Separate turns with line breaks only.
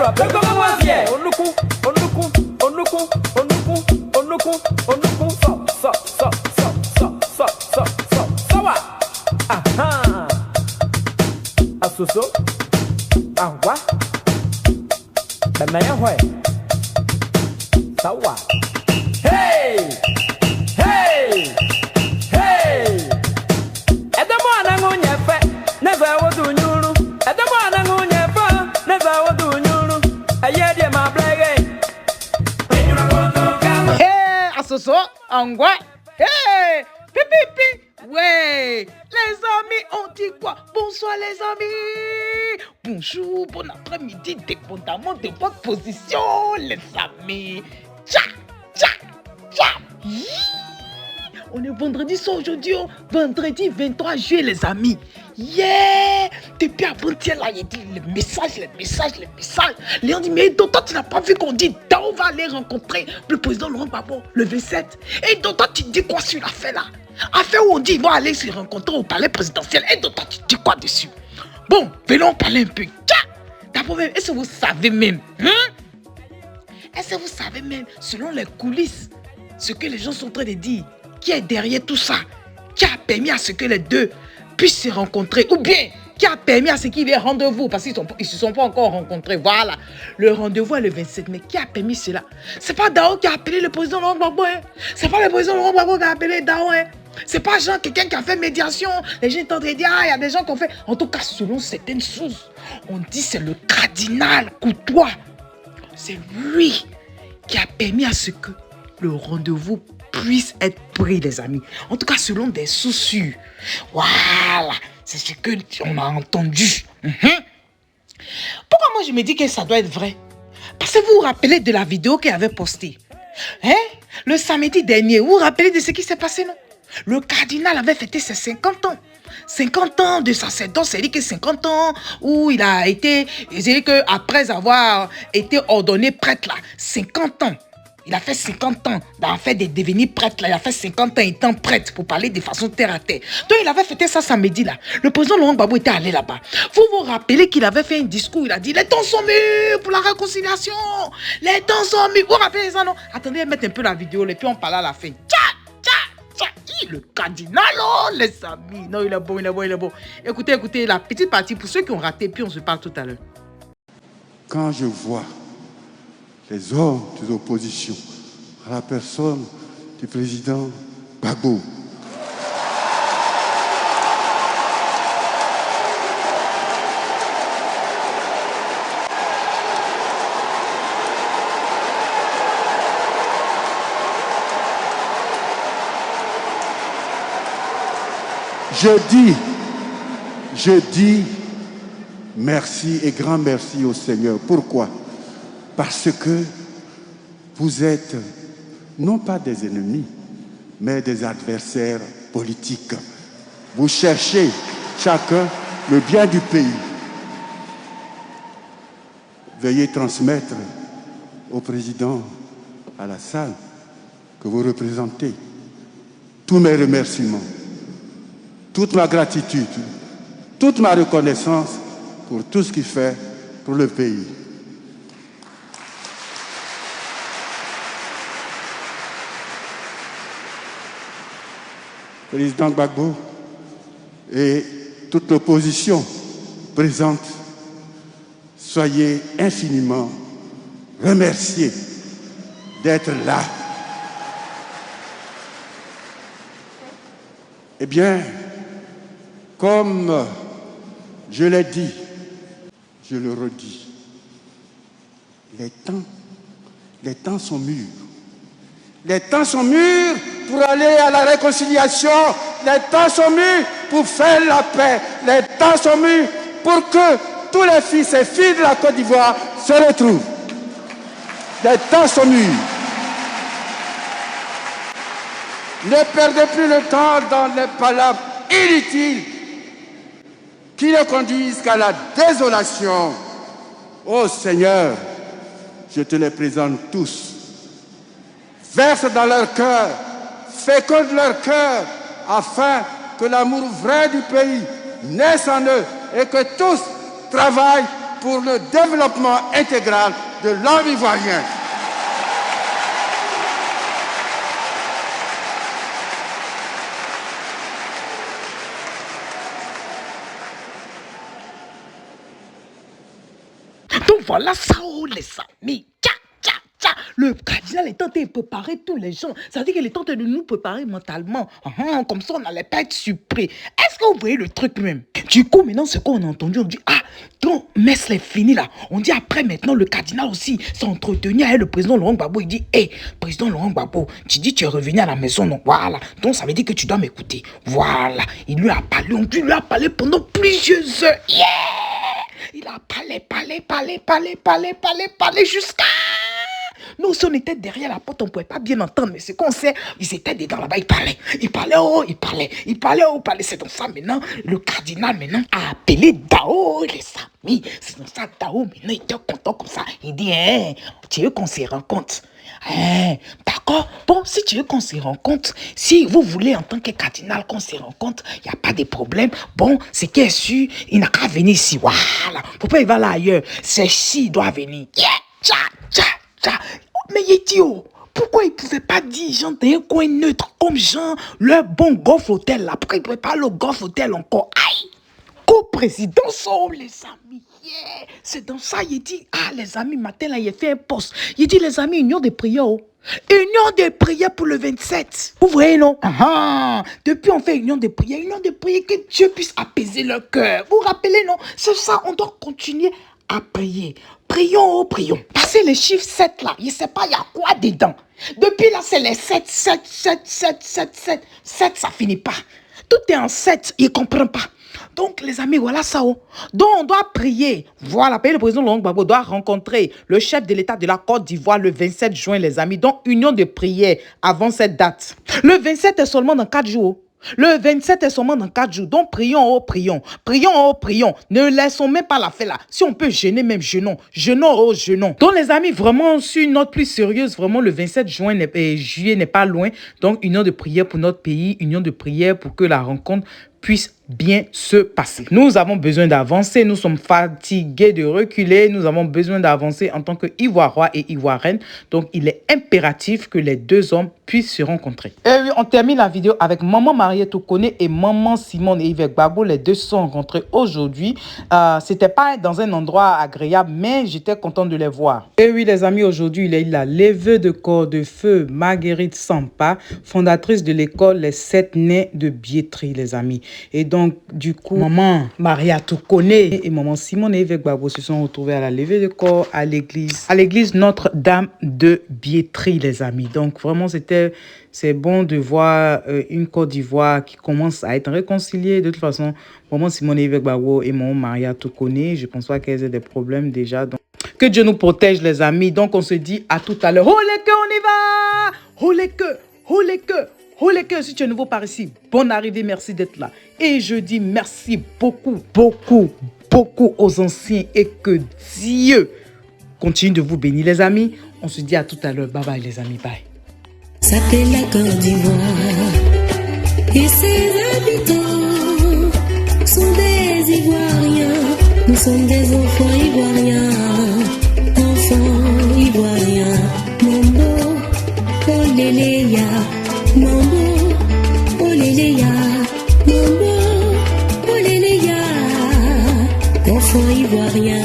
Hey! Hey! Hey! Never would do you. At the morning on your phone, never would do you. I hear you, my black.
Hey, Asoso, Angwa. Hey, pipi, ouais. Les amis, on dit quoi? Bonsoir les amis. Bonjour, bon après-midi, dépendamment de votre position, les amis. Tcha, tcha, tcha. On est vendredi soir aujourd'hui, vendredi 23 juillet, les amis. Yeah! Depuis avant-hier, là, il dit les messages. Les gens disent, mais toi, tu n'as pas vu qu'on dit, on va aller rencontrer le président Laurent Gbagbo le 27. Et donc, toi, tu dis quoi sur l'affaire là? Affaire où on dit, ils vont aller se rencontrer au palais présidentiel. Et donc, toi, tu dis quoi dessus? Bon, venons parler un peu. D'abord même, est-ce que vous savez même, est-ce que vous savez même, selon les coulisses, ce que les gens sont en train de dire, qui est derrière tout ça, qui a permis à ce que les deux puissent se rencontrer, ou bien qui a permis à ce qu'il y ait rendez-vous, parce qu'ils ne se sont pas encore rencontrés. Voilà, le rendez-vous est le 27, mais qui a permis cela? C'est pas Dao qui a appelé le président Laurent Gbagbo, c'est pas le président Laurent Gbagbo qui a appelé Dao, c'est pas genre quelqu'un qui a fait médiation. Les gens sont en train de dire, il y a des gens qui ont fait. En tout cas, selon certaines sources, on dit c'est le cardinal Courtois. C'est lui qui a permis à ce que le rendez-vous puisse être pris, les amis. En tout cas, selon des sources sûres. Voilà, c'est ce que on a entendu. Pourquoi moi je me dis que ça doit être vrai? Parce que vous vous rappelez de la vidéo qu'il avait postée. Le samedi dernier, vous vous rappelez de ce qui s'est passé, non? Le cardinal avait fêté ses 50 ans. 50 ans de sacerdoce, c'est-à-dire que 50 ans où il a été, c'est-à-dire qu'après avoir été ordonné prêtre là, 50 ans. Il a fait 50 ans d'en fait de devenir prêtre là. Il a fait 50 ans étant prêtre pour parler de façon terre à terre. Donc il avait fêté ça samedi là. Le président Laurent Gbagbo était allé là-bas. Vous vous rappelez qu'il avait fait un discours. Il a dit les temps sont mûrs pour la réconciliation. Les temps sont mûrs. Vous vous rappelez ça non? Attendez, mettre un peu la vidéo et puis on parle à la fin. Le cardinal, oh, les amis. Non, il est bon. Écoutez, la petite partie pour ceux qui ont raté, puis on se parle tout à l'heure.
Quand je vois les hommes de l'opposition à la personne du président Gbagbo, je dis merci et grand merci au Seigneur. Pourquoi? Parce que vous êtes non pas des ennemis, mais des adversaires politiques. Vous cherchez chacun le bien du pays. Veuillez transmettre au président Alassane que vous représentez tous mes remerciements, toute ma gratitude, toute ma reconnaissance pour tout ce qu'il fait pour le pays. Président Gbagbo et toute l'opposition présente, soyez infiniment remerciés d'être là. Eh bien, comme je l'ai dit, je le redis, les temps sont mûrs. Les temps sont mûrs pour aller à la réconciliation. Les temps sont mûrs pour faire la paix. Les temps sont mûrs pour que tous les fils et filles de la Côte d'Ivoire se retrouvent. Les temps sont mûrs. Ne perdez plus le temps dans les palabres inutiles qui ne conduisent qu'à la désolation. Ô Seigneur, je te les présente tous. Verse dans leur cœur, féconde leur cœur, afin que l'amour vrai du pays naisse en eux et que tous travaillent pour le développement intégral de l'homme ivoirien.
Donc voilà ça, oh les amis. Le cardinal est en train de préparer tous les gens. Ça veut dire qu'il est en train de nous préparer mentalement. Comme ça, on n'allait pas être surpris. Est-ce que vous voyez le truc même? Du coup, maintenant, ce qu'on a entendu, on dit, donc, messe est fini là. On dit après, maintenant, le cardinal aussi s'est entretenu avec le président Laurent Gbagbo. Il dit, président Laurent Gbagbo, tu dis tu es revenu à la maison, non? Voilà. Donc, ça veut dire que tu dois m'écouter. Voilà. Il lui a parlé, on lui a parlé pendant plusieurs heures. Yeah! Il a parlé jusqu'à... Nous, si on était derrière la porte, on ne pouvait pas bien entendre. Mais ce qu'on sait, ils étaient dedans là-bas, ils parlaient. C'est dans ça maintenant, le cardinal maintenant a appelé Dao, les amis. C'est dans ça, Dao maintenant, il était content comme ça. Il dit, tu veux qu'on se rencontre? D'accord. Bon, si tu veux qu'on se rencontre, si vous voulez en tant que cardinal qu'on se rencontre, il n'y a pas de problème. Bon, c'est qu'il est sûr, il n'a qu'à venir ici. Voilà. Pourquoi il va là ailleurs? C'est ici, il doit venir. Mais Yétio, pourquoi il ne pouvait pas dire genre d'un coin neutre comme genre le bon golf hôtel là? Pourquoi il ne pouvait pas le golf hôtel encore? Aïe! Co-présidence, oh les amis, yeah. C'est dans ça, il dit, les amis, matin là, il a fait un post. Il dit, les amis, union de prière, oh. Union de prière pour le 27. Vous voyez, non? Depuis, on fait union de prière, que Dieu puisse apaiser leur cœur. Vous vous rappelez, non? C'est ça, on doit continuer à prier. Prions, prions. Passez les chiffres 7 là, je ne sais pas, il y a quoi dedans. Depuis là, c'est les 7, 7, ça finit pas. Tout est en 7, il ne comprend pas. Donc, les amis, voilà ça. Donc, on doit prier. Voilà, le président Laurent Gbagbo doit rencontrer le chef de l'État de la Côte d'Ivoire le 27 juin, les amis. Donc, union de prière avant cette date. Le 27 est seulement dans 4 jours. Le 27 est seulement dans 4 jours. Donc, prions. Ne laissons même pas la faire là. Si on peut jeûner, même jeûnons. Jeûnons. Donc, les amis, vraiment, sur une note plus sérieuse, vraiment, le 27 juillet n'est pas loin. Donc, union de prière pour notre pays, union de prière pour que la rencontre puisse bien se passer. Nous avons besoin d'avancer, nous sommes fatigués de reculer, nous avons besoin d'avancer en tant qu'Ivoirois et Ivoiriennes. Donc, il est impératif que les deux hommes puissent se rencontrer. Et oui, on termine la vidéo avec Maman Mariette Toukoné et Maman Simone et Yves Gbagbo. Les deux se sont rencontrés aujourd'hui. C'était pas dans un endroit agréable, mais j'étais content de les voir. Et oui, les amis, aujourd'hui, il y a eu la levée de corps de feu Marguerite Sampa, fondatrice de l'école Les 7 Nés de Biétry, les amis. Et donc, du coup, Maman Mariette Toukoné et Maman Simone et Yves Gbagbo se sont retrouvés à la levée de corps à l'église Notre-Dame de Biétry, les amis. Donc, vraiment, c'est bon de voir une Côte d'Ivoire qui commence à être réconciliée. De toute façon, Maman Simone et Yves Gbagbo et Maman Mariette Toukoné, je ne pense pas qu'elles aient des problèmes déjà. Donc, que Dieu nous protège, les amis. Donc, on se dit à tout à l'heure. Oh les queues, on y va! Oh les queues, si tu es nouveau par ici, bonne arrivée, merci d'être là. Et je dis merci beaucoup aux anciens et que Dieu continue de vous bénir, les amis. On se dit à tout à l'heure. Bye bye, les amis. Bye.
S'appelle la Côte d'Ivoire et ses habitants sont des Ivoiriens. Nous sommes des enfants ivoiriens, Mambo, Oléléa, Mambo, Oléléa, Mambo, Oléléa, enfants ivoiriens.